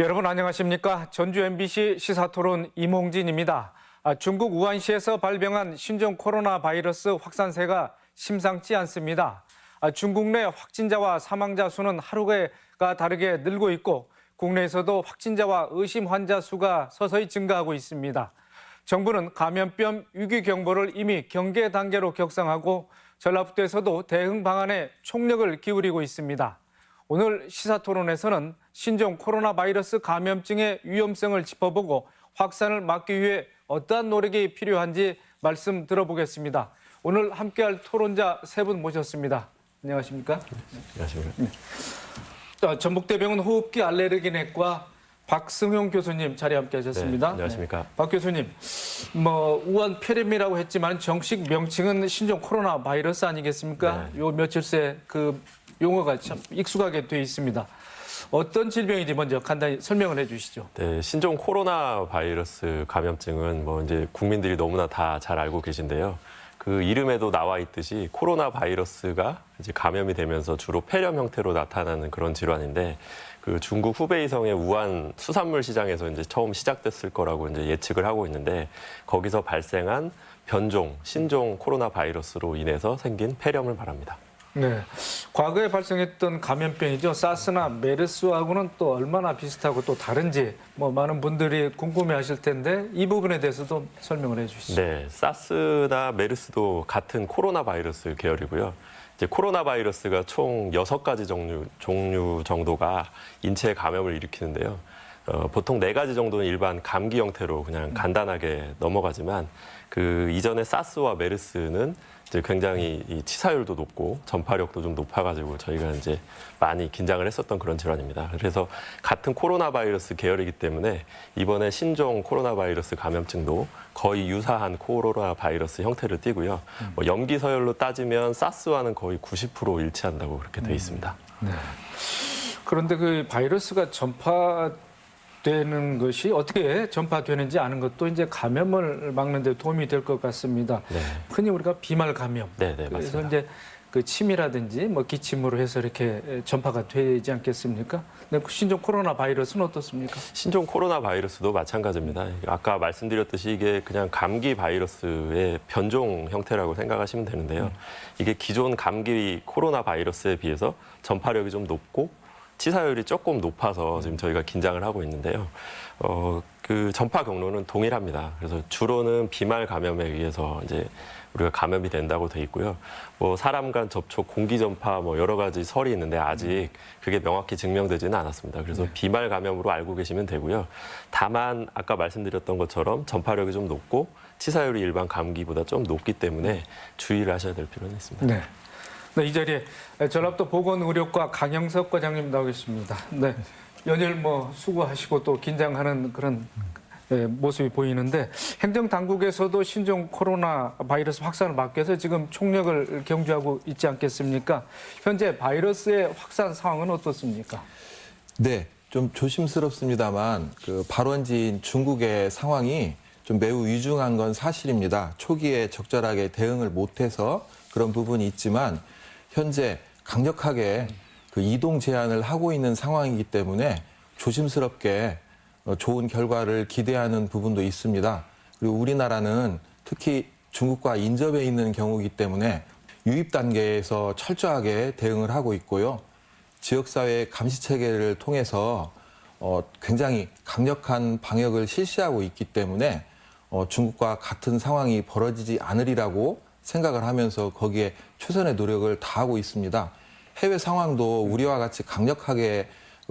여러분 안녕하십니까? 전주 MBC 시사토론 이몽진입니다. 중국 우한시에서 발병한 신종 코로나 바이러스 확산세가 심상치 않습니다. 중국 내 확진자와 사망자 수는 하루가 다르게 늘고 있고 국내에서도 확진자와 의심 환자 수가 서서히 증가하고 있습니다. 정부는 감염병 위기 경보를 이미 경계 단계로 격상하고 전라북도에서도 대응 방안에 총력을 기울이고 있습니다. 오늘 시사토론에서는 신종 코로나 바이러스 감염증의 위험성을 짚어보고 확산을 막기 위해 어떠한 노력이 필요한지 말씀 들어보겠습니다. 오늘 함께할 토론자 세 분 모셨습니다. 안녕하십니까? 안녕하십니까? 네. 전북대병원 호흡기 알레르기내과 박승용 교수님 자리에 함께하셨습니다. 네, 안녕하십니까? 네. 박 교수님, 우한 폐렴이라고 했지만 정식 명칭은 신종 코로나 바이러스 아니겠습니까? 네. 요 며칠 새 그 용어가 참 익숙하게 돼 있습니다. 어떤 질병인지 먼저 간단히 설명을 해주시죠. 네, 신종 코로나 바이러스 감염증은 이제 국민들이 너무나 다 잘 알고 계신데요. 그 이름에도 나와 있듯이 코로나 바이러스가 이제 감염이 되면서 주로 폐렴 형태로 나타나는 그런 질환인데, 그 중국 후베이성의 우한 수산물 시장에서 이제 처음 시작됐을 거라고 이제 예측을 하고 있는데, 거기서 발생한 변종 신종 코로나 바이러스로 인해서 생긴 폐렴을 말합니다. 네, 과거에 발생했던 감염병이죠. 사스나 메르스하고는 또 얼마나 비슷하고 또 다른지 많은 분들이 궁금해하실 텐데 이 부분에 대해서도 설명을 해주시죠. 네, 사스나 메르스도 같은 코로나 바이러스 계열이고요. 이제 코로나 바이러스가 총 6가지 종류 정도가 인체에 감염을 일으키는데요. 보통 4가지 정도는 일반 감기 형태로 그냥 간단하게 넘어가지만, 그 이전에 사스와 메르스는 이제 굉장히 이 치사율도 높고 전파력도 좀 높아가지고 저희가 이제 많이 긴장을 했었던 그런 질환입니다. 그래서 같은 코로나 바이러스 계열이기 때문에 이번에 신종 코로나 바이러스 감염증도 거의 유사한 코로나 바이러스 형태를 띠고요. 염기 서열로 따지면 사스와는 거의 90% 일치한다고 그렇게 돼 있습니다. 네. 그런데 그 바이러스가 전파되는 것이 어떻게 전파되는지 아는 것도 이제 감염을 막는 데 도움이 될 것 같습니다. 네. 흔히 우리가 비말 감염. 네, 그래서 맞습니다. 이제 그 침이라든지 기침으로 해서 이렇게 전파가 되지 않겠습니까? 근데 그 신종 코로나 바이러스는 어떻습니까? 신종 코로나 바이러스도 마찬가지입니다. 아까 말씀드렸듯이 이게 그냥 감기 바이러스의 변종 형태라고 생각하시면 되는데요. 이게 기존 감기 코로나 바이러스에 비해서 전파력이 좀 높고 치사율이 조금 높아서 지금 저희가 긴장을 하고 있는데요. 그 전파 경로는 동일합니다. 그래서 주로는 비말 감염에 의해서 이제 우리가 감염이 된다고 돼 있고요. 사람 간 접촉, 공기 전파 여러 가지 설이 있는데 아직 그게 명확히 증명되지는 않았습니다. 그래서 비말 감염으로 알고 계시면 되고요. 다만 아까 말씀드렸던 것처럼 전파력이 좀 높고 치사율이 일반 감기보다 좀 높기 때문에 주의를 하셔야 될 필요는 있습니다. 네. 네, 이 자리에 전라북도 보건의료과 강영석 과장님 나오 계십니다. 네, 연일 수고하시고 또 긴장하는 그런 모습이 보이는데, 행정당국에서도 신종 코로나 바이러스 확산을 막기 위해서 지금 총력을 경주하고 있지 않겠습니까? 현재 바이러스의 확산 상황은 어떻습니까? 네, 좀 조심스럽습니다만 그 발원지인 중국의 상황이 좀 매우 위중한 건 사실입니다. 초기에 적절하게 대응을 못해서 그런 부분이 있지만 현재 강력하게 그 이동 제한을 하고 있는 상황이기 때문에 조심스럽게 좋은 결과를 기대하는 부분도 있습니다. 그리고 우리나라는 특히 중국과 인접해 있는 경우이기 때문에 유입 단계에서 철저하게 대응을 하고 있고요. 지역사회 감시 체계를 통해서 굉장히 강력한 방역을 실시하고 있기 때문에 중국과 같은 상황이 벌어지지 않으리라고 생각을 하면서 거기에 최선의 노력을 다하고 있습니다. 해외 상황도 우리와 같이 강력하게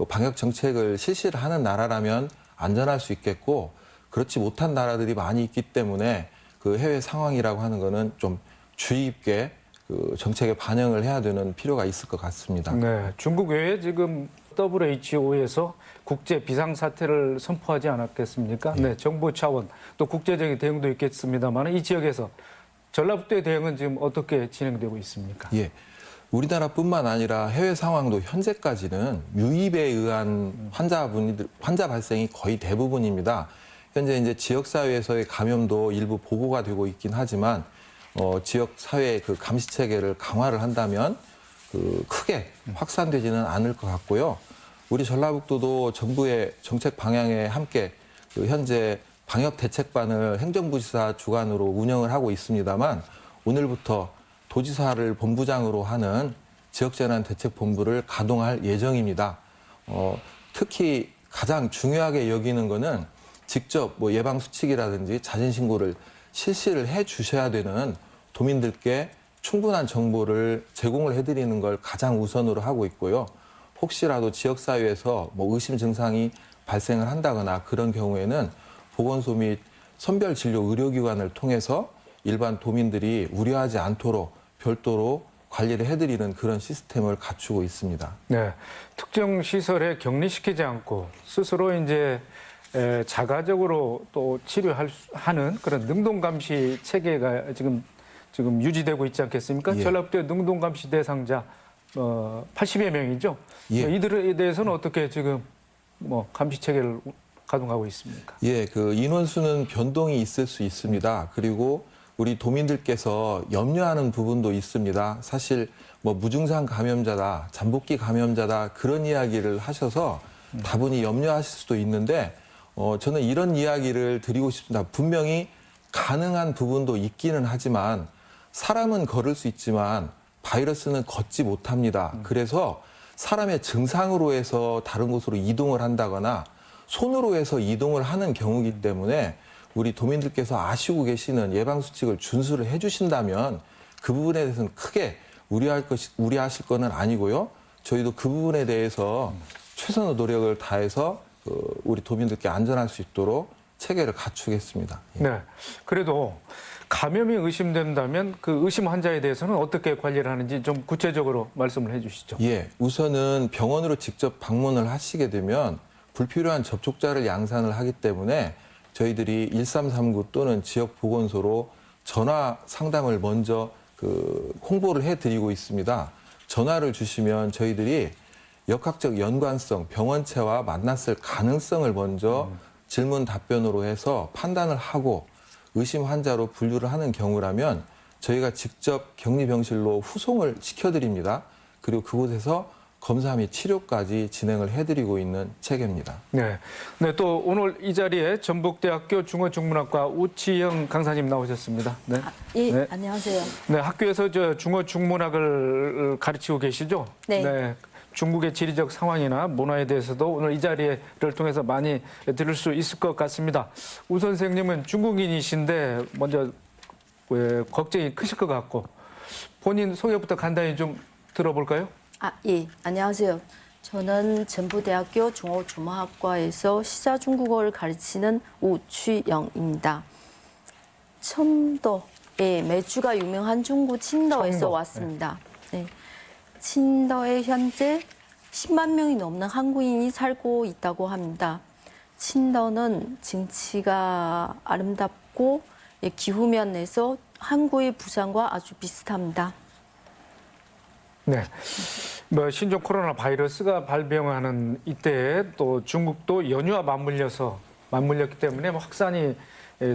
방역 정책을 실시를 하는 나라라면 안전할 수 있겠고, 그렇지 못한 나라들이 많이 있기 때문에 그 해외 상황이라고 하는 거는 좀 주의 깊게 그 정책에 반영을 해야 되는 필요가 있을 것 같습니다. 네, 중국 외에 지금 WHO에서 국제 비상사태를 선포하지 않았겠습니까? 네, 정부 차원 또 국제적인 대응도 있겠습니다만 이 지역에서 전라북도의 대응은 지금 어떻게 진행되고 있습니까? 예. 우리나라뿐만 아니라 해외 상황도 현재까지는 유입에 의한 환자 발생이 거의 대부분입니다. 현재 이제 지역 사회에서의 감염도 일부 보고가 되고 있긴 하지만 지역 사회 그 감시 체계를 강화를 한다면 그 크게 확산되지는 않을 것 같고요. 우리 전라북도도 정부의 정책 방향에 함께 현재 방역 대책반을 행정부지사 주관으로 운영을 하고 있습니다만 오늘부터 도지사를 본부장으로 하는 지역재난대책본부를 가동할 예정입니다. 특히 가장 중요하게 여기는 거는 직접 뭐 예방수칙이라든지 자진신고를 실시를 해 주셔야 되는 도민들께 충분한 정보를 제공을 해드리는 걸 가장 우선으로 하고 있고요. 혹시라도 지역사회에서 뭐 의심 증상이 발생을 한다거나 그런 경우에는 보건소 및 선별진료 의료기관을 통해서 일반 도민들이 우려하지 않도록 별도로 관리를 해드리는 그런 시스템을 갖추고 있습니다. 네, 특정 시설에 격리시키지 않고 스스로 이제 자가적으로 또 치료하는 그런 능동감시 체계가 지금 유지되고 있지 않겠습니까? 예. 전라북도 능동감시 대상자 80여 명이죠. 예. 이들에 대해서는 어떻게 지금 뭐 감시 체계를 가동하고 있습니까? 예, 그 인원수는 변동이 있을 수 있습니다. 그리고 우리 도민들께서 염려하는 부분도 있습니다. 사실 뭐 무증상 감염자다, 잠복기 감염자다 그런 이야기를 하셔서 다분히 염려하실 수도 있는데 저는 이런 이야기를 드리고 싶습니다. 분명히 가능한 부분도 있기는 하지만 사람은 걸을 수 있지만 바이러스는 걷지 못합니다. 그래서 사람의 증상으로 해서 다른 곳으로 이동을 한다거나 손으로 해서 이동을 하는 경우이기 때문에 우리 도민들께서 아시고 계시는 예방수칙을 준수를 해주신다면 그 부분에 대해서는 크게 우려하실 거는 아니고요. 저희도 그 부분에 대해서 최선의 노력을 다해서 우리 도민들께 안전할 수 있도록 체계를 갖추겠습니다. 예. 네. 그래도 감염이 의심된다면 그 의심 환자에 대해서는 어떻게 관리를 하는지 좀 구체적으로 말씀을 해 주시죠. 예, 우선은 병원으로 직접 방문을 하시게 되면 불필요한 접촉자를 양산을 하기 때문에 저희들이 1339 또는 지역 보건소로 전화 상담을 먼저 홍보를 해드리고 있습니다. 전화를 주시면 저희들이 역학적 연관성, 병원체와 만났을 가능성을 먼저 질문 답변으로 해서 판단을 하고 의심 환자로 분류를 하는 경우라면 저희가 직접 격리병실로 후송을 시켜드립니다. 그리고 그곳에서 검사 및 치료까지 진행을 해드리고 있는 체계입니다. 네. 네, 또 오늘 이 자리에 전북대학교 중어중문학과 우치영 강사님 나오셨습니다. 네. 예, 네. 안녕하세요. 네, 학교에서 중어중문학을 가르치고 계시죠? 네. 중국의 지리적 상황이나 문화에 대해서도 오늘 이 자리를 통해서 많이 들을 수 있을 것 같습니다. 우 선생님은 중국인이신데 먼저 걱정이 크실 것 같고 본인 소개부터 간단히 좀 들어볼까요? 예, 안녕하세요. 저는 전북대학교 중어중문학과에서 시사중국어를 가르치는 우취영입니다. 첨도에 매주가 유명한 중국 친더에서 첨도. 왔습니다. 네. 친더에 현재 10만 명이 넘는 한국인이 살고 있다고 합니다. 친더는 정치가 아름답고 기후면에서 한국의 부산과 아주 비슷합니다. 네. 뭐 신종 코로나 바이러스가 발병하는 이때에 또 중국도 연휴와 맞물렸기 때문에 뭐 확산이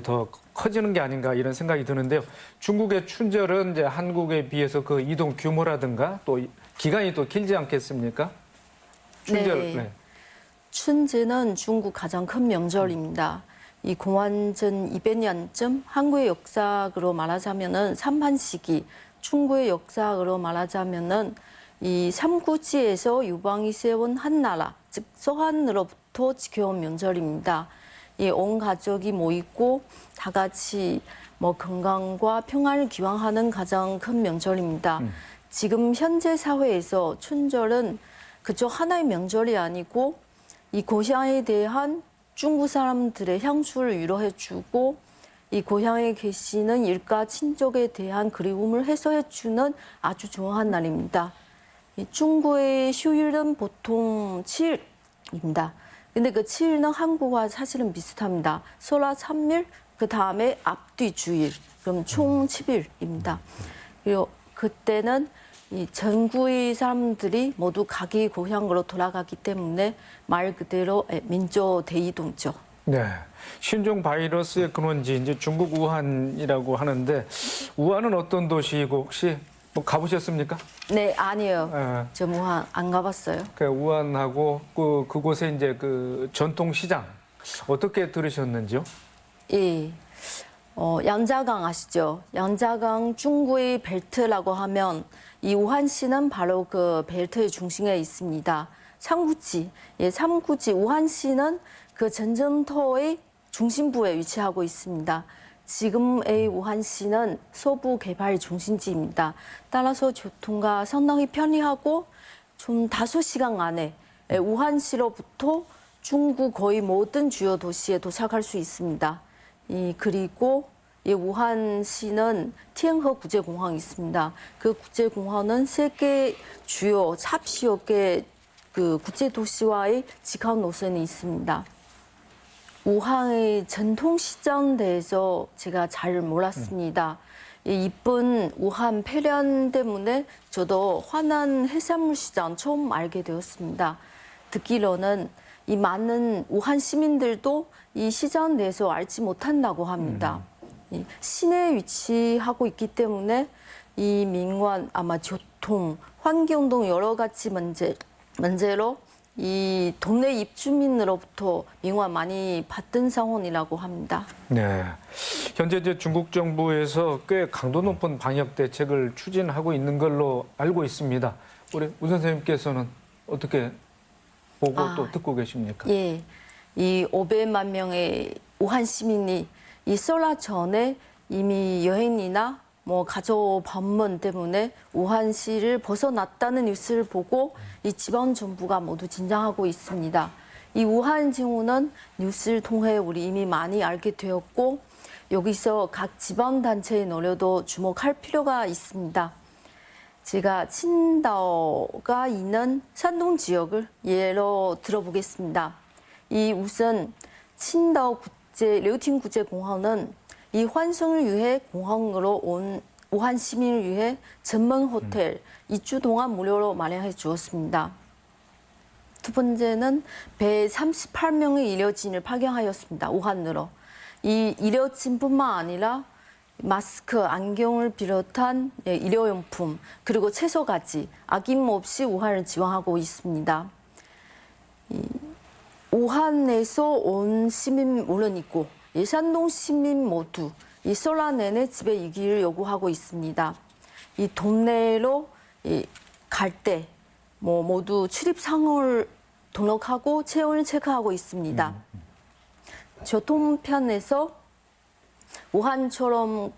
더 커지는 게 아닌가 이런 생각이 드는데요. 중국의 춘절은 이제 한국에 비해서 그 이동 규모라든가 또 기간이 또 길지 않겠습니까? 춘절. 네. 춘절은 중국 가장 큰 명절입니다. 이 공안전 200년쯤 한국의 역사로 말하자면은 삼한시기, 중국의 역사로 말하자면은 이 삼국지에서 유방이 세운 한나라, 즉 서한으로부터 지켜온 명절입니다. 이 온 가족이 모이고 다 같이 뭐 건강과 평안을 기원하는 가장 큰 명절입니다. 지금 현재 사회에서 춘절은 그저 하나의 명절이 아니고 이 고향에 대한 중국 사람들의 향수를 위로해주고 이 고향에 계시는 일가 친족에 대한 그리움을 해소해주는 아주 좋은 날입니다. 이 중국의 휴일은 보통 7일입니다. 근데 그 7일은 한국과 사실은 비슷합니다. 설화 3일, 그 다음에 앞뒤 주일, 그럼 총 10일입니다. 그리고 그때는 이 전국의 사람들이 모두 자기 고향으로 돌아가기 때문에 말 그대로 민족 대이동죠. 네. 신종 바이러스의 근원지 이제 중국 우한이라고 하는데 우한은 어떤 도시이고 혹시 뭐 가보셨습니까? 네, 아니에요. 예. 저 무한 안 가봤어요. 그 우한하고 그곳에 이제 그 전통 시장 어떻게 들으셨는지요? 예. 양자강 아시죠? 양자강 중구의 벨트라고 하면 이 우한시는 바로 그 벨트의 중심에 있습니다. 삼구지, 삼구지 우한시는 그 전쟁터의 중심부에 위치하고 있습니다. 지금의 우한시는 서부 개발 중심지입니다. 따라서 교통가 상당히 편리하고 좀 5시간 안에 우한시로부터 중국 거의 모든 주요 도시에 도착할 수 있습니다. 그리고 이 우한시는 티안허 국제공항이 있습니다. 그 국제공항은 세계 주요 삽시역의 그 국제도시와의 직항 노선이 있습니다. 우한의 전통시장에 대해서 제가 잘 몰랐습니다. 이 이쁜 우한 폐련 때문에 저도 화난 해산물 시장 처음 알게 되었습니다. 듣기로는 이 많은 우한 시민들도 이 시장에 대해서 알지 못한다고 합니다. 이 시내에 위치하고 있기 때문에 이 민관 아마 교통, 환경 등 여러 가지 문제로 이 동네 입주민으로부터 민원 많이 받던 상황이라고 합니다. 네. 현재 이제 중국 정부에서 꽤 강도 높은 방역 대책을 추진하고 있는 걸로 알고 있습니다. 우리 우 선생님께서는 어떻게 보고 또 듣고 계십니까? 예, 이 500만 명의 우한 시민이 이 설날 전에 이미 여행이나 뭐 가족 방문 때문에 우한시를 벗어났다는 뉴스를 보고 이 지방 정부가 모두 긴장하고 있습니다. 이 우한 징후는 뉴스를 통해 우리 이미 많이 알게 되었고 여기서 각 지방 단체의 노력도 주목할 필요가 있습니다. 제가 칭다오가 있는 산동 지역을 예로 들어보겠습니다. 이 우선 칭다오 려팅 국제공항은 이 환승을 위해 공항으로 온 우한 시민을 위해 전문 호텔 2주 동안 무료로 마련해 주었습니다. 두 번째는 배 38명의 의료진을 파견하였습니다. 우한으로. 이 의료진뿐만 아니라 마스크, 안경을 비롯한 의료용품, 그리고 채소까지 아낌없이 우한을 지원하고 있습니다. 우한에서 온 시민 물론이고 산동 시민 모두 이 설날 내내 집에 있기를 요구하고 있습니다. 이 동네로 갈 때 모두 출입 상호를 등록하고 체온을 체크하고 있습니다. 교통편에서 우한처럼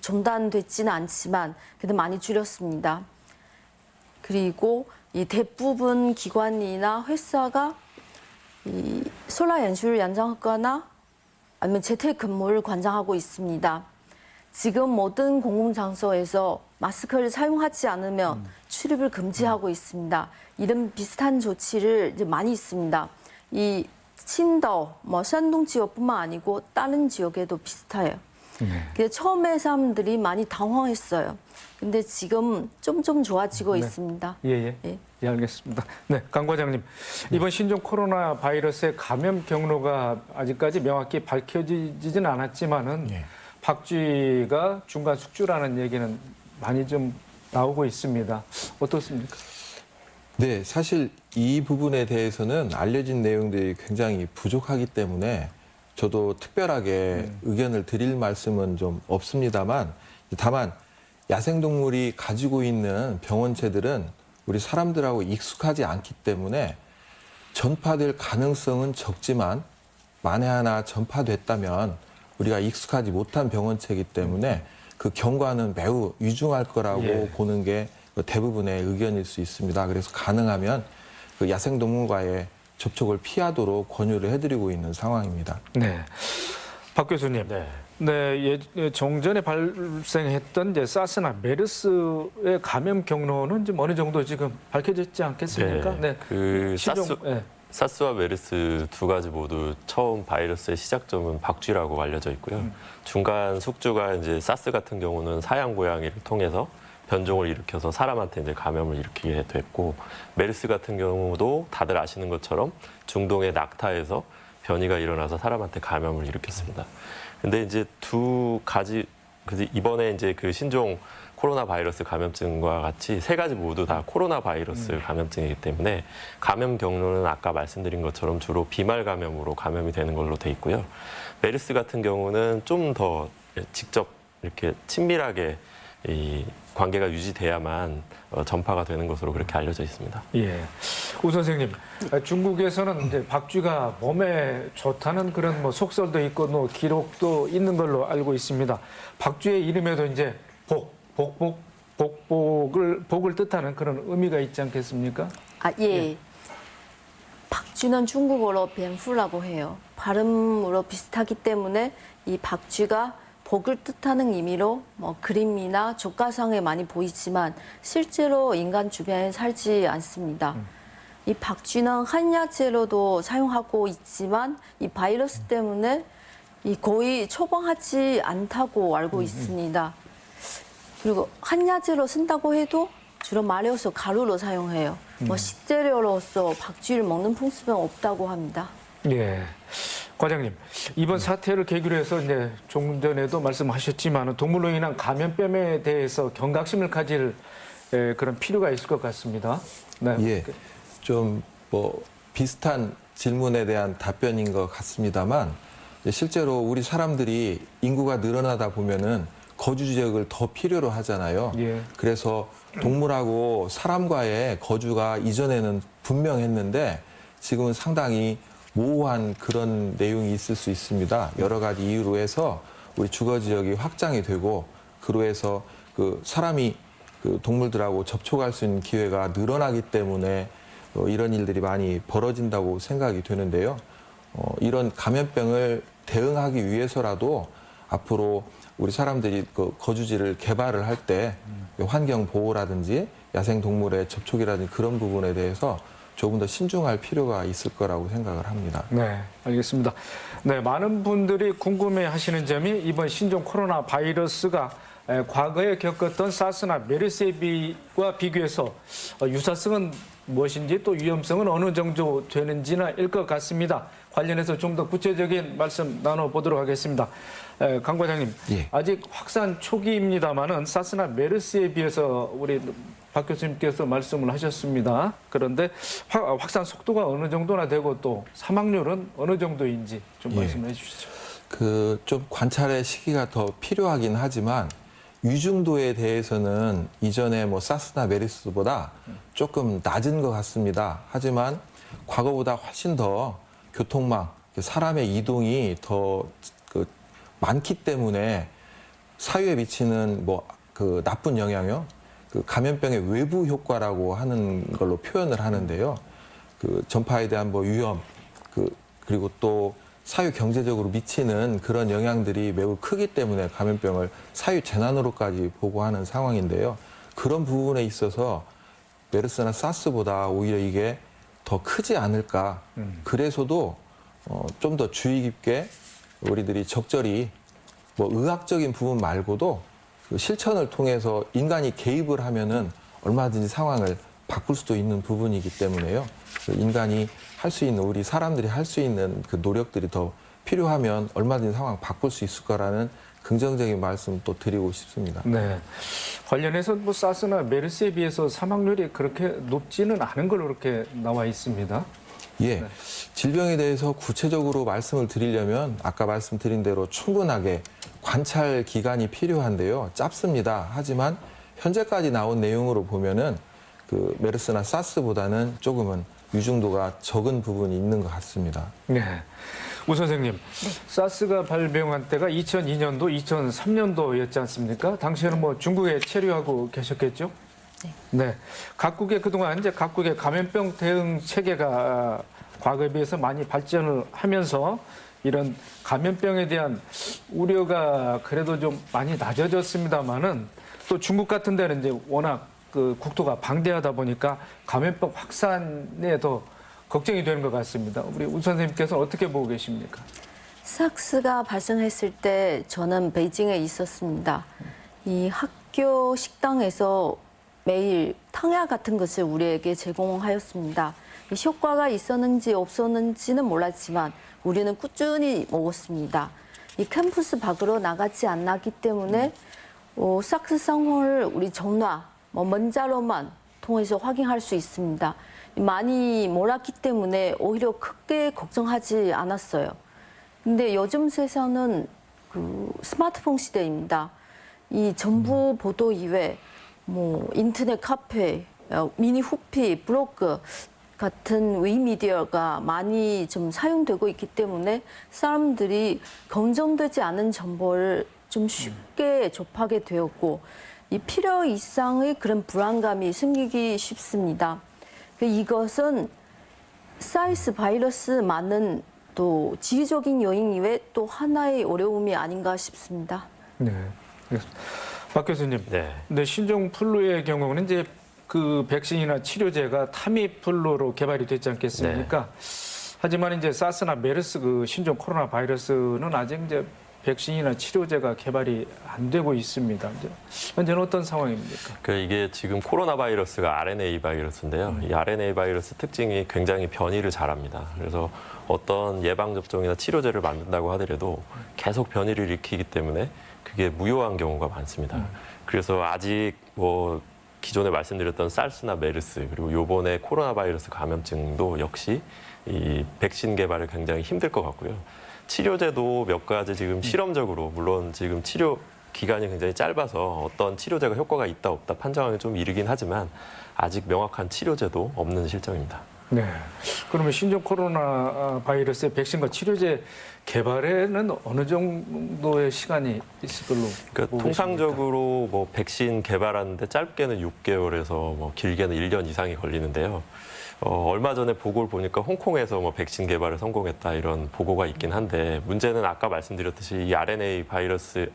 중단되지는 않지만 그래도 많이 줄였습니다. 그리고 이 대부분 기관이나 회사가 이 설날 연휴를 연장하거나 아니면 재택근무를 관장하고 있습니다. 지금 모든 공공장소에서 마스크를 사용하지 않으면 출입을 금지하고 있습니다. 이런 비슷한 조치를 이제 많이 있습니다. 이 칭다오, 산동 지역뿐만 아니고 다른 지역에도 비슷해요. 그래서 처음에 사람들이 많이 당황했어요. 근데 지금 좀 좋아지고 있습니다. 예, 알겠습니다. 네, 강 과장님. 이번 신종 코로나 바이러스의 감염 경로가 아직까지 명확히 밝혀지진 않았지만은 박쥐가 중간 숙주라는 얘기는 많이 좀 나오고 있습니다. 어떻습니까? 네, 사실 이 부분에 대해서는 알려진 내용들이 굉장히 부족하기 때문에 저도 특별하게 의견을 드릴 말씀은 좀 없습니다만 다만 야생동물이 가지고 있는 병원체들은 우리 사람들하고 익숙하지 않기 때문에 전파될 가능성은 적지만 만에 하나 전파됐다면 우리가 익숙하지 못한 병원체이기 때문에 그 경과는 매우 위중할 거라고 보는 게 대부분의 의견일 수 있습니다. 그래서 가능하면 그 야생동물과의 접촉을 피하도록 권유를 해드리고 있는 상황입니다. 네, 박 교수님. 네, 정전에 발생했던 이제 사스나 메르스의 감염 경로는 좀 어느 정도 지금 밝혀졌지 않겠습니까? 네, 그 사스와 메르스 두 가지 모두 처음 바이러스의 시작점은 박쥐라고 알려져 있고요. 중간 숙주가 이제 사스 같은 경우는 사양 고양이를 통해서 변종을 일으켜서 사람한테 이제 감염을 일으키게 됐고, 메르스 같은 경우도 다들 아시는 것처럼 중동의 낙타에서 변이가 일어나서 사람한테 감염을 일으켰습니다. 근데 이제 두 가지 그래서 이번에 이제 그 신종 코로나 바이러스 감염증과 같이 세 가지 모두 다 코로나 바이러스 감염증이기 때문에 감염 경로는 아까 말씀드린 것처럼 주로 비말 감염으로 감염이 되는 걸로 돼 있고요. 메르스 같은 경우는 좀 더 직접 이렇게 친밀하게 이 관계가 유지돼야만 전파가 되는 것으로 그렇게 알려져 있습니다. 예. 우 선생님, 중국에서는 이제 박쥐가 몸에 좋다는 그런 뭐 속설도 있고 뭐 기록도 있는 걸로 알고 있습니다. 박쥐의 이름에도 이제 복을 뜻하는 그런 의미가 있지 않겠습니까? 아, 예. 박쥐는 중국어로 벤후라고 해요. 발음으로 비슷하기 때문에 이 박쥐가 복을 뜻하는 의미로 뭐 그림이나 족가상에 많이 보이지만 실제로 인간 주변에 살지 않습니다. 이 박쥐는 한약재로도 사용하고 있지만 이 바이러스 때문에 이 거의 처방하지 않다고 알고 있습니다. 그리고 한약재로 쓴다고 해도 주로 마려서 가루로 사용해요. 뭐 식재료로서 박쥐를 먹는 풍습은 없다고 합니다. 예. 과장님, 이번 사태를 계기로 해서 이제 조금 전에도 말씀하셨지만 동물로 인한 감염병에 대해서 경각심을 가질 그런 필요가 있을 것 같습니다. 네. 예, 좀 뭐 비슷한 질문에 대한 답변인 것 같습니다만 실제로 우리 사람들이 인구가 늘어나다 보면은 거주 지역을 더 필요로 하잖아요. 예. 그래서 동물하고 사람과의 거주가 이전에는 분명했는데 지금은 상당히 모호한 그런 내용이 있을 수 있습니다. 여러 가지 이유로 해서 우리 주거 지역이 확장이 되고 그로 해서 그 사람이 그 동물들하고 접촉할 수 있는 기회가 늘어나기 때문에 이런 일들이 많이 벌어진다고 생각이 되는데요. 이런 감염병을 대응하기 위해서라도 앞으로 우리 사람들이 그 거주지를 개발을 할 때 환경 보호라든지 야생 동물의 접촉이라든지 그런 부분에 대해서 조금 더 신중할 필요가 있을 거라고 생각을 합니다. 네, 알겠습니다. 네, 많은 분들이 궁금해하시는 점이 이번 신종 코로나 바이러스가 과거에 겪었던 사스나 메르스와 비교해서 유사성은 무엇인지 또 위험성은 어느 정도 되는지나 일 것 같습니다. 관련해서 좀 더 구체적인 말씀 나눠보도록 하겠습니다. 강 과장님, 예. 아직 확산 초기입니다만은 사스나 메르스에 비해서 우리 박 교수님께서 말씀을 하셨습니다. 그런데 확산 속도가 어느 정도나 되고 또 사망률은 어느 정도인지 좀 예. 말씀해 주시죠. 그 좀 관찰의 시기가 더 필요하긴 하지만 위중도에 대해서는 이전에 뭐 사스나 메르스보다 조금 낮은 것 같습니다. 하지만 과거보다 훨씬 더 교통망, 사람의 이동이 더 많기 때문에 사회에 미치는 뭐 그 나쁜 영향이요. 그 감염병의 외부 효과라고 하는 걸로 표현을 하는데요. 그 전파에 대한 뭐 위험, 그리고 또 사회 경제적으로 미치는 그런 영향들이 매우 크기 때문에 감염병을 사회 재난으로까지 보고하는 상황인데요. 그런 부분에 있어서 메르스나 사스보다 오히려 이게 더 크지 않을까. 그래서도 좀 더 주의 깊게 우리들이 적절히 뭐 의학적인 부분 말고도 그 실천을 통해서 인간이 개입을 하면은 얼마든지 상황을 바꿀 수도 있는 부분이기 때문에요. 그 인간이 할 수 있는, 우리 사람들이 할 수 있는 그 노력들이 더 필요하면 얼마든지 상황 바꿀 수 있을 거라는 긍정적인 말씀 또 드리고 싶습니다. 네. 관련해서 뭐 사스나 메르스에 비해서 사망률이 그렇게 높지는 않은 걸로 그렇게 나와 있습니다. 예. 질병에 대해서 구체적으로 말씀을 드리려면 아까 말씀드린 대로 충분하게 관찰 기간이 필요한데요. 짧습니다. 하지만 현재까지 나온 내용으로 보면은 그 메르스나 사스보다는 조금은 위중도가 적은 부분이 있는 것 같습니다. 네. 우 선생님, 사스가 발병한 때가 2002년도, 2003년도였지 않습니까? 당시에는 뭐 중국에 체류하고 계셨겠죠? 네. 각국의 그동안 이제 각국의 감염병 대응 체계가 과거에 비해서 많이 발전을 하면서 이런 감염병에 대한 우려가 그래도 좀 많이 낮아졌습니다만은 또 중국 같은 데는 이제 워낙 그 국토가 방대하다 보니까 감염병 확산에 더 걱정이 되는 것 같습니다. 우리 우 선생님께서 어떻게 보고 계십니까? 사스가 발생했을 때 저는 베이징에 있었습니다. 이 학교 식당에서 매일 탕약 같은 것을 우리에게 제공하였습니다. 이 효과가 있었는지 없었는지는 몰랐지만 우리는 꾸준히 먹었습니다. 이 캠퍼스 밖으로 나가지 않았기 때문에 사크 상황을 우리 전화, 문자로만 통해서 확인할 수 있습니다. 많이 몰랐기 때문에 오히려 크게 걱정하지 않았어요. 근데 요즘 세상은 그 스마트폰 시대입니다. 이 정부 보도 이외 인터넷 카페, 미니 후피, 블로그 같은 위미디어가 많이 좀 사용되고 있기 때문에 사람들이 검증되지 않은 정보를 좀 쉽게 접하게 되었고 이 필요 이상의 그런 불안감이 생기기 쉽습니다. 이것은 사이스 바이러스 많은 또 지리적인 요인 이외 또 하나의 어려움이 아닌가 싶습니다. 네. 알겠습니다. 박 교수님. 네. 근데 신종플루의 경우는 이제 그 백신이나 치료제가 타미플루로 개발이 됐지 않겠습니까? 하지만 이제 사스나 메르스 그 신종 코로나 바이러스는 아직 이제 백신이나 치료제가 개발이 안 되고 있습니다. 이제 현재는 어떤 상황입니까? 이게 지금 코로나 바이러스가 RNA 바이러스인데요. 이 RNA 바이러스 특징이 굉장히 변이를 잘합니다. 그래서 어떤 예방접종이나 치료제를 만든다고 하더라도 계속 변이를 일으키기 때문에 그게 무효한 경우가 많습니다. 그래서 아직 기존에 말씀드렸던 사스나 메르스 그리고 요번에 코로나 바이러스 감염증도 역시 이 백신 개발을 굉장히 힘들 것 같고요. 치료제도 몇 가지 지금 실험적으로 물론 지금 치료 기간이 굉장히 짧아서 어떤 치료제가 효과가 있다 없다 판정하기 좀 이르긴 하지만 아직 명확한 치료제도 없는 실정입니다. 네. 그러면 신종 코로나 바이러스의 백신과 치료제 개발에는 어느 정도의 시간이 있을 걸로 그러니까 보고 통상적으로 백신 개발하는데 짧게는 6개월에서 길게는 1년 이상이 걸리는데요. 얼마 전에 보고를 보니까 홍콩에서 백신 개발을 성공했다 이런 보고가 있긴 한데 문제는 아까 말씀드렸듯이 이 RNA 바이러스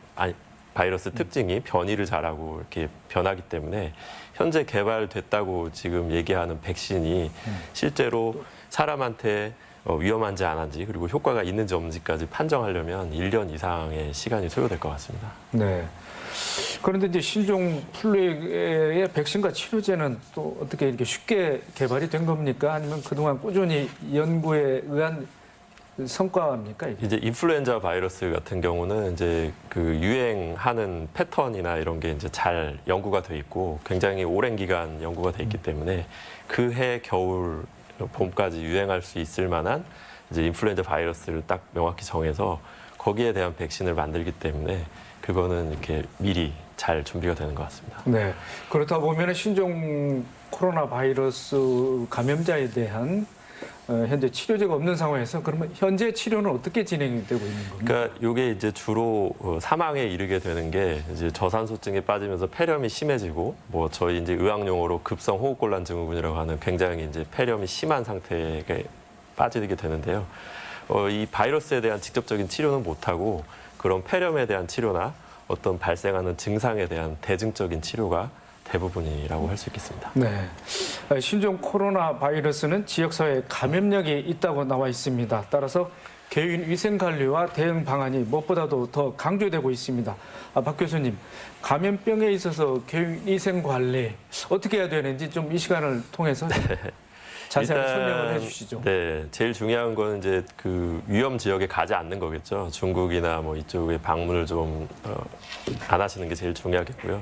특징이 변이를 잘하고 이렇게 변하기 때문에 현재 개발됐다고 지금 얘기하는 백신이 실제로 사람한테 위험한지 안 한지 그리고 효과가 있는지 없는지까지 판정하려면 1년 이상의 시간이 소요될 것 같습니다. 네. 그런데 이제 신종 플루의 백신과 치료제는 또 어떻게 이렇게 쉽게 개발이 된 겁니까? 아니면 그동안 꾸준히 연구에 의한 성과입니까? 이게? 이제 인플루엔자 바이러스 같은 경우는 이제 그 유행하는 패턴이나 이런 게 이제 잘 연구가 돼 있고 굉장히 오랜 기간 연구가 돼 있기 때문에 그 해 겨울 봄까지 유행할 수 있을 만한 이제 인플루엔자 바이러스를 딱 명확히 정해서 거기에 대한 백신을 만들기 때문에 그거는 이렇게 미리 잘 준비가 되는 것 같습니다. 네. 그렇다 보면 신종 코로나 바이러스 감염자에 대한 현재 치료제가 없는 상황에서 그러면 현재 치료는 어떻게 진행이 되고 있는 겁니까? 그러니까 이게 이제 주로 사망에 이르게 되는 게 이제 저산소증에 빠지면서 폐렴이 심해지고 저희 이제 의학 용어로 급성 호흡곤란 증후군이라고 하는 굉장히 이제 폐렴이 심한 상태에 빠지게 되는데요. 이 바이러스에 대한 직접적인 치료는 못하고 그런 폐렴에 대한 치료나 어떤 발생하는 증상에 대한 대증적인 치료가 대부분이라고 할 수 있겠습니다. 네. 신종 코로나 바이러스는 지역사회에 감염력이 있다고 나와 있습니다. 따라서 개인 위생 관리와 대응 방안이 무엇보다도 더 강조되고 있습니다. 박 교수님, 감염병에 있어서 개인 위생 관리 어떻게 해야 되는지 좀 이 시간을 통해서 자세하게 설명을 해주시죠. 네, 제일 중요한 건 이제 그 위험 지역에 가지 않는 거겠죠. 중국이나 이쪽에 방문을 좀 안 하시는 게 제일 중요하겠고요.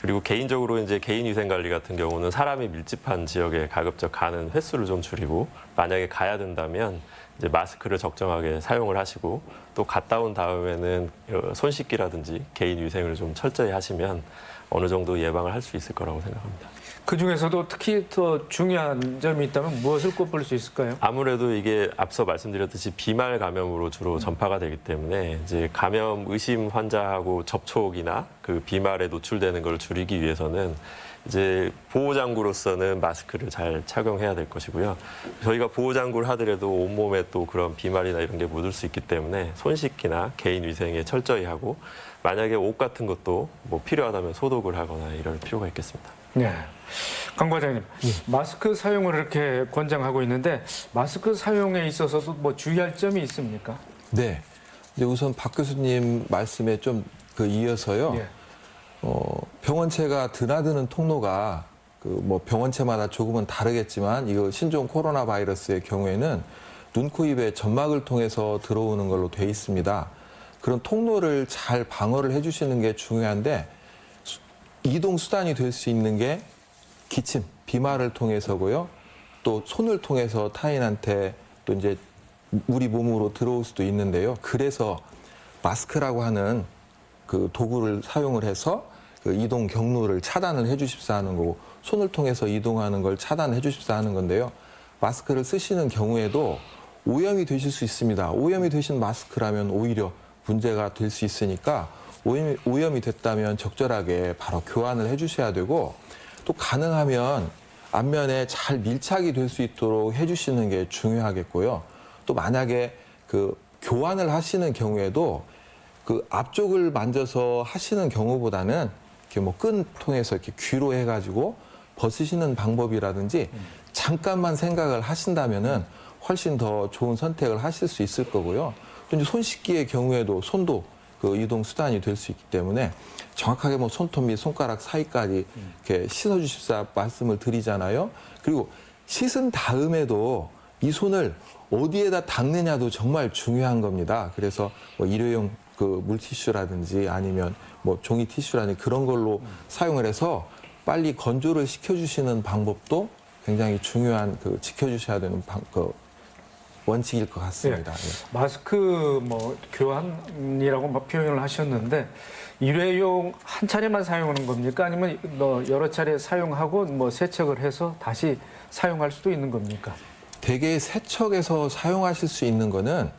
그리고 개인적으로 이제 개인 위생 관리 같은 경우는 사람이 밀집한 지역에 가급적 가는 횟수를 좀 줄이고 만약에 가야 된다면 이제 마스크를 적정하게 사용을 하시고 또 갔다 온 다음에는 손 씻기라든지 개인 위생을 좀 철저히 하시면 어느 정도 예방을 할 수 있을 거라고 생각합니다. 그중에서도 특히 더 중요한 점이 있다면 무엇을 꼽을 수 있을까요? 아무래도 이게 앞서 말씀드렸듯이 비말 감염으로 주로 전파가 되기 때문에 이제 감염 의심 환자하고 접촉이나 그 비말에 노출되는 걸 줄이기 위해서는 이제 보호장구로서는 마스크를 잘 착용해야 될 것이고요. 저희가 보호장구를 하더라도 온몸에 또 그런 비말이나 이런 게 묻을 수 있기 때문에 손 씻기나 개인 위생에 철저히 하고 만약에 옷 같은 것도 필요하다면 소독을 하거나 이럴 필요가 있겠습니다. 네. 강 과장님, 마스크 사용을 이렇게 권장하고 있는데 마스크 사용에 있어서도 주의할 점이 있습니까? 네. 이제 우선 박 교수님 말씀에 좀 이어서요. 예. 병원체가 드나드는 통로가 병원체마다 조금은 다르겠지만 이거 신종 코로나 바이러스의 경우에는 눈, 코, 입의 점막을 통해서 들어오는 걸로 돼 있습니다. 그런 통로를 잘 방어를 해주시는 게 중요한데 이동 수단이 될 수 있는 게 기침, 비말을 통해서고요. 또 손을 통해서 타인한테 또 이제 우리 몸으로 들어올 수도 있는데요. 그래서 마스크라고 하는 그 도구를 사용을 해서 그 이동 경로를 차단을 해주십사 하는 거고 손을 통해서 이동하는 걸 차단해 주십사 하는 건데요. 마스크를 쓰시는 경우에도 오염이 되실 수 있습니다. 오염이 되신 마스크라면 오히려 문제가 될 수 있으니까 오염이 됐다면 적절하게 바로 교환을 해주셔야 되고 또 가능하면 안면에 잘 밀착이 될 수 있도록 해주시는 게 중요하겠고요. 또 만약에 그 교환을 하시는 경우에도 그 앞쪽을 만져서 하시는 경우보다는 이렇게 뭐 끈 통해서 이렇게 귀로 해가지고 벗으시는 방법이라든지 잠깐만 생각을 하신다면은 훨씬 더 좋은 선택을 하실 수 있을 거고요. 또 이제 손 씻기의 경우에도 손도 그 이동 수단이 될 수 있기 때문에 정확하게 뭐 손톱 및 손가락 사이까지 이렇게 씻어주십사 말씀을 드리잖아요. 그리고 씻은 다음에도 이 손을 어디에다 닦느냐도 정말 중요한 겁니다. 그래서 뭐 일회용 그 물티슈라든지 아니면 뭐 종이 티슈라든지 그런 걸로 사용을 해서 빨리 건조를 시켜주시는 방법도 굉장히 중요한 그 지켜주셔야 되는 그 원칙일 것 같습니다. 예. 마스크 뭐 교환이라고 막 표현을 하셨는데 일회용 한 차례만 사용하는 겁니까? 아니면 여러 차례 사용하고 뭐 세척을 해서 다시 사용할 수도 있는 겁니까? 대개 세척해서 사용하실 수 있는 거는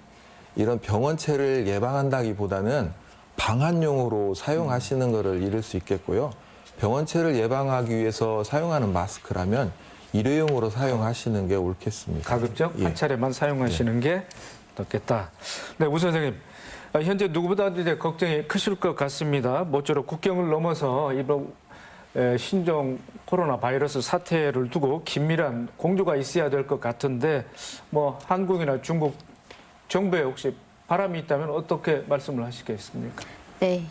이런 병원체를 예방한다기보다는 방한용으로 사용하시는 거를 이룰 수 있겠고요. 병원체를 예방하기 위해서 사용하는 마스크라면 일회용으로 사용하시는 게 옳겠습니다. 가급적 예. 한 차례만 사용하시는 게 낫겠다. 네, 우 선생님. 현재 누구보다도 이제 걱정이 크실 것 같습니다. 모쪼록 국경을 넘어서 이번 신종 코로나 바이러스 사태를 두고 긴밀한 공조가 있어야 될 것 같은데 뭐 한국이나 중국 정부에 혹시 바람이 있다면 어떻게 말씀을 하시겠습니까? 네.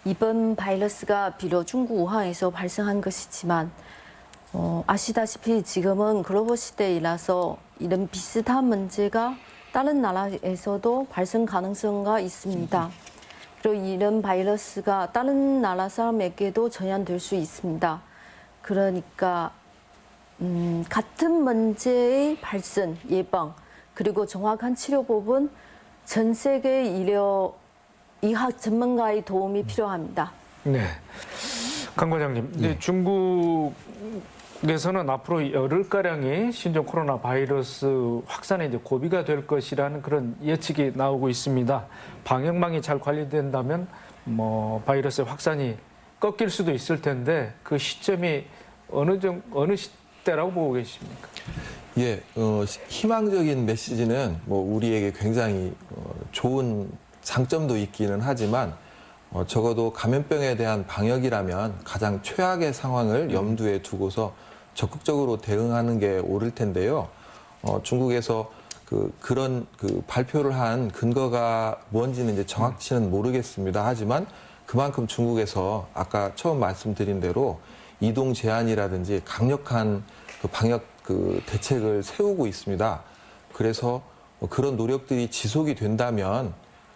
이번 바이러스가 비록 중국 우한에서 발생한 것이지만 아시다시피 지금은 글로벌 시대이라서 이런 비슷한 문제가 다른 나라에서도 발생 가능성가 있습니다. 그리고 이런 바이러스가 다른 나라 사람에게도 전염될 수 있습니다. 그러니까 같은 문제의 발생, 예방, 그리고 정확한 치료법은 전 세계 의학 전문가의 도움이 필요합니다. 네. 강 과장님, 네. 중국에서는 앞으로 열흘가량의 신종 코로나 바이러스 확산에 이제 고비가 될 것이라는 그런 예측이 나오고 있습니다. 방역망이 잘 관리된다면 뭐 바이러스의 확산이 꺾일 수도 있을 텐데 그 시점이 어느 시대라고 보고 계십니까? 예, 희망적인 메시지는 뭐 우리에게 굉장히 좋은 장점도 있기는 하지만 적어도 감염병에 대한 방역이라면 가장 최악의 상황을 염두에 두고서 적극적으로 대응하는 게 옳을 텐데요. 중국에서 그런 발표를 한 근거가 뭔지는 이제 정확치는 모르겠습니다. 하지만 그만큼 중국에서 아까 처음 말씀드린 대로 이동 제한이라든지 강력한 그 방역 대책을 세우고 있습니다. 그래서 그런 노력들이 지속이 된다면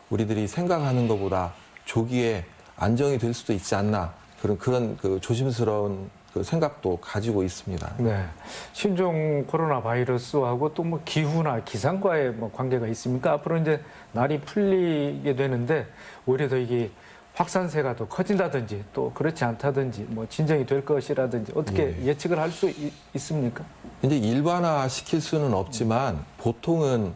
우리들이 생각하는 것보다 조기에 안정이 될 수도 있지 않나 그런 조심스러운 생각도 가지고 있습니다. 네, 신종 코로나 바이러스하고 또 뭐 기후나 기상과의 뭐 관계가 있습니까? 앞으로 이제 날이 풀리게 되는데 오히려 더 이게 확산세가 더 커진다든지 또 그렇지 않다든지 뭐 진정이 될 것이라든지 어떻게 예측을 할 수 있습니까? 이제 일반화 시킬 수는 없지만 보통은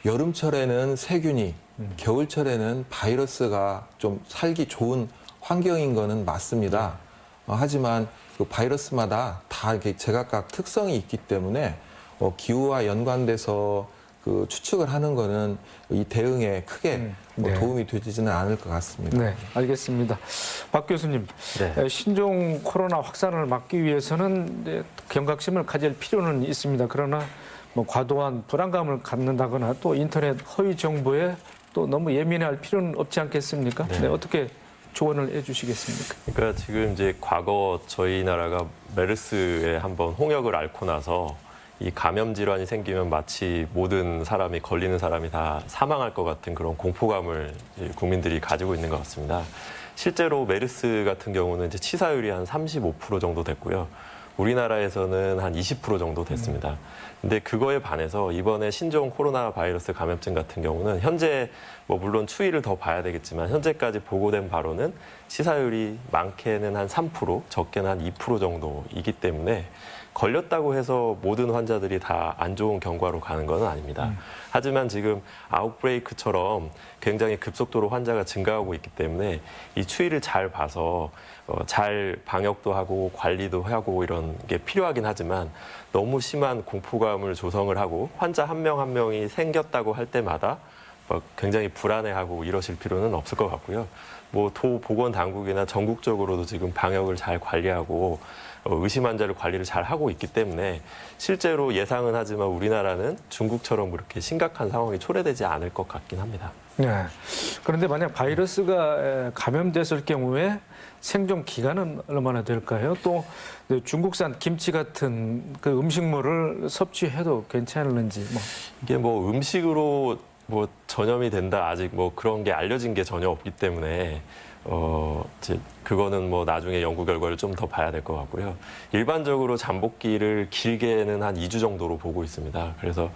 여름철에는 세균이 겨울철에는 바이러스가 좀 살기 좋은 환경인 거는 맞습니다. 하지만 그 바이러스마다 다 이렇게 제각각 특성이 있기 때문에 기후와 연관돼서 추측을 하는 거는 이 대응에 크게 네. 도움이 되지는 않을 것 같습니다. 네, 알겠습니다. 박 교수님, 네. 신종 코로나 확산을 막기 위해서는 이제 경각심을 가질 필요는 있습니다. 그러나 뭐 과도한 불안감을 갖는다거나 또 인터넷 허위 정보에 또 너무 예민할 필요는 없지 않겠습니까? 네. 네, 어떻게 조언을 해주시겠습니까? 그러니까 지금 이제 과거 저희 나라가 메르스에 한번 홍역을 앓고 나서 이 감염 질환이 생기면 마치 모든 사람이 걸리는 사람이 다 사망할 것 같은 그런 공포감을 국민들이 가지고 있는 것 같습니다. 실제로 메르스 같은 경우는 이제 치사율이 한 35% 정도 됐고요. 우리나라에서는 한 20% 정도 됐습니다. 근데 그거에 반해서 이번에 신종 코로나 바이러스 감염증 같은 경우는 현재 뭐 물론 추이를 더 봐야 되겠지만 현재까지 보고된 바로는 치사율이 많게는 한 3%, 적게는 한 2% 정도이기 때문에 걸렸다고 해서 모든 환자들이 다 안 좋은 경과로 가는 건 아닙니다. 하지만 지금 아웃브레이크처럼 굉장히 급속도로 환자가 증가하고 있기 때문에 이 추이를 잘 봐서 잘 방역도 하고 관리도 하고 이런 게 필요하긴 하지만 너무 심한 공포감을 조성을 하고 환자 한 명 한 명이 생겼다고 할 때마다 굉장히 불안해하고 이러실 필요는 없을 것 같고요. 뭐 도 보건 당국이나 전국적으로도 지금 방역을 잘 관리하고 의심 환자를 관리를 잘 하고 있기 때문에 실제로 예상은 하지만 우리나라는 중국처럼 그렇게 심각한 상황이 초래되지 않을 것 같긴 합니다. 네. 그런데 만약 바이러스가 감염됐을 경우에 생존 기간은 얼마나 될까요? 또 중국산 김치 같은 그 음식물을 섭취해도 괜찮을는지. 이게 뭐 음식으로 뭐 전염이 된다 아직 뭐 그런 게 알려진 게 전혀 없기 때문에 이제 그거는 뭐 나중에 연구 결과를 좀 더 봐야 될 것 같고요. 일반적으로 잠복기를 길게는 한 2주 정도로 보고 있습니다. 그래서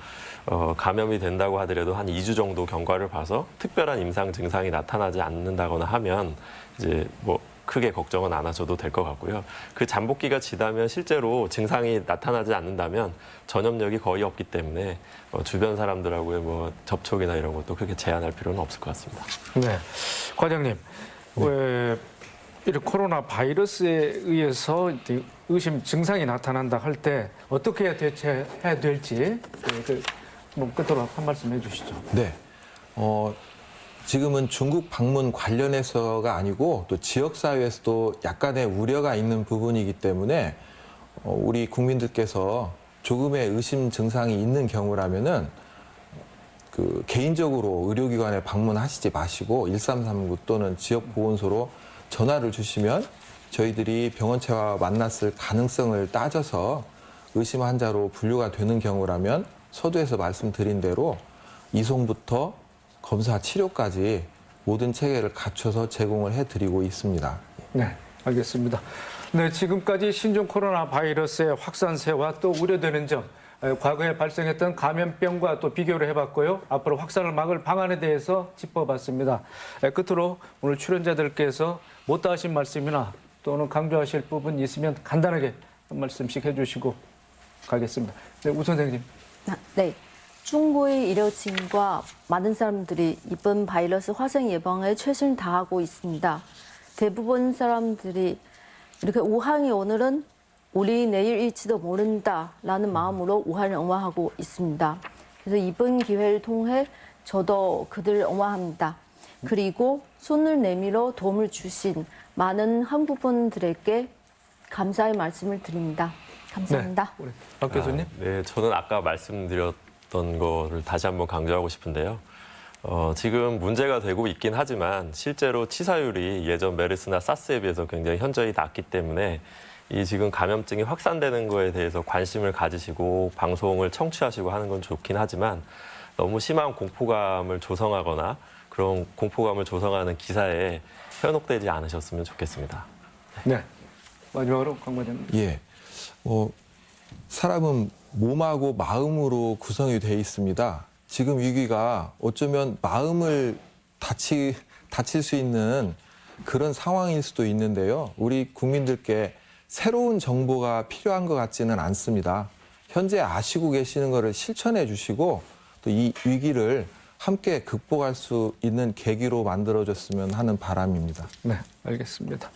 감염이 된다고 하더라도 한 2주 정도 경과를 봐서 특별한 임상 증상이 나타나지 않는다거나 하면 이제 뭐 크게 걱정은 안 하셔도 될 것 같고요. 그 잠복기가 지나면 실제로 증상이 나타나지 않는다면 전염력이 거의 없기 때문에 주변 사람들하고의 뭐 접촉이나 이런 것도 크게 제한할 필요는 없을 것 같습니다. 네. 과장님, 왜 이런 코로나 바이러스에 의해서 의심 증상이 나타난다 할 때 어떻게 해야 대처해야 될지 뭐 끝으로 한 말씀 해주시죠. 네. 지금은 중국 방문 관련해서가 아니고 또 지역사회에서도 약간의 우려가 있는 부분이기 때문에 우리 국민들께서 조금의 의심 증상이 있는 경우라면은 그 개인적으로 의료기관에 방문하시지 마시고 1339 또는 지역보건소로 전화를 주시면 저희들이 병원체와 만났을 가능성을 따져서 의심 환자로 분류가 되는 경우라면 서두에서 말씀드린 대로 이송부터 검사 치료까지 모든 체계를 갖춰서 제공을 해드리고 있습니다. 네, 알겠습니다. 네, 지금까지 신종 코로나 바이러스의 확산세와 또 우려되는 점, 과거에 발생했던 감염병과 또 비교를 해봤고요. 앞으로 확산을 막을 방안에 대해서 짚어봤습니다. 끝으로 오늘 출연자들께서 못다 하신 말씀이나 또는 강조하실 부분 있으면 간단하게 한 말씀씩 해주시고 가겠습니다. 네, 우 선생님. 네. 중국의 의료진과 많은 사람들이 이번 바이러스 확산 예방에 최선을 다하고 있습니다. 대부분 사람들이 이렇게 우한이 오늘은 우리 내일일지도 모른다라는 마음으로 우한을 응원하고 있습니다. 그래서 이번 기회를 통해 저도 그들을 응원합니다. 그리고 손을 내밀어 도움을 주신 많은 한국 분들에게 감사의 말씀을 드립니다. 감사합니다. 네, 우리 박 교수님. 네, 저는 아까 말씀드렸던 거를 다시 한번 강조하고 싶은데요. 지금 문제가 되고 있긴 하지만 실제로 치사율이 예전 메르스나 사스에 비해서 굉장히 현저히 낮기 때문에 이 지금 감염증이 확산되는 거에 대해서 관심을 가지시고 방송을 청취하시고 하는 건 좋긴 하지만 너무 심한 공포감을 조성하거나 그런 공포감을 조성하는 기사에 현혹되지 않으셨으면 좋겠습니다. 네. 마지막으로 강 과장님. 예. 사람은 몸하고 마음으로 구성이 돼 있습니다. 지금 위기가 어쩌면 마음을 다칠 수 있는 그런 상황일 수도 있는데요. 우리 국민들께 새로운 정보가 필요한 것 같지는 않습니다. 현재 아시고 계시는 것을 실천해 주시고 또 이 위기를 함께 극복할 수 있는 계기로 만들어줬으면 하는 바람입니다. 네, 알겠습니다.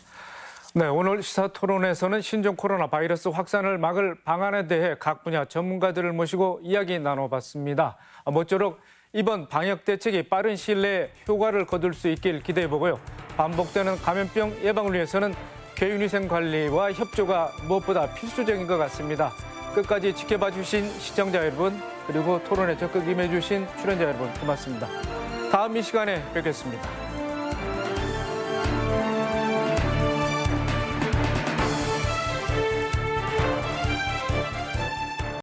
네, 오늘 시사토론에서는 신종 코로나 바이러스 확산을 막을 방안에 대해 각 분야 전문가들을 모시고 이야기 나눠봤습니다. 모쪼록 이번 방역 대책이 빠른 시일 내에 효과를 거둘 수 있길 기대해보고요. 반복되는 감염병 예방을 위해서는 개인위생 관리와 협조가 무엇보다 필수적인 것 같습니다. 끝까지 지켜봐 주신 시청자 여러분, 그리고 토론에 적극 임해주신 출연자 여러분 고맙습니다. 다음 이 시간에 뵙겠습니다.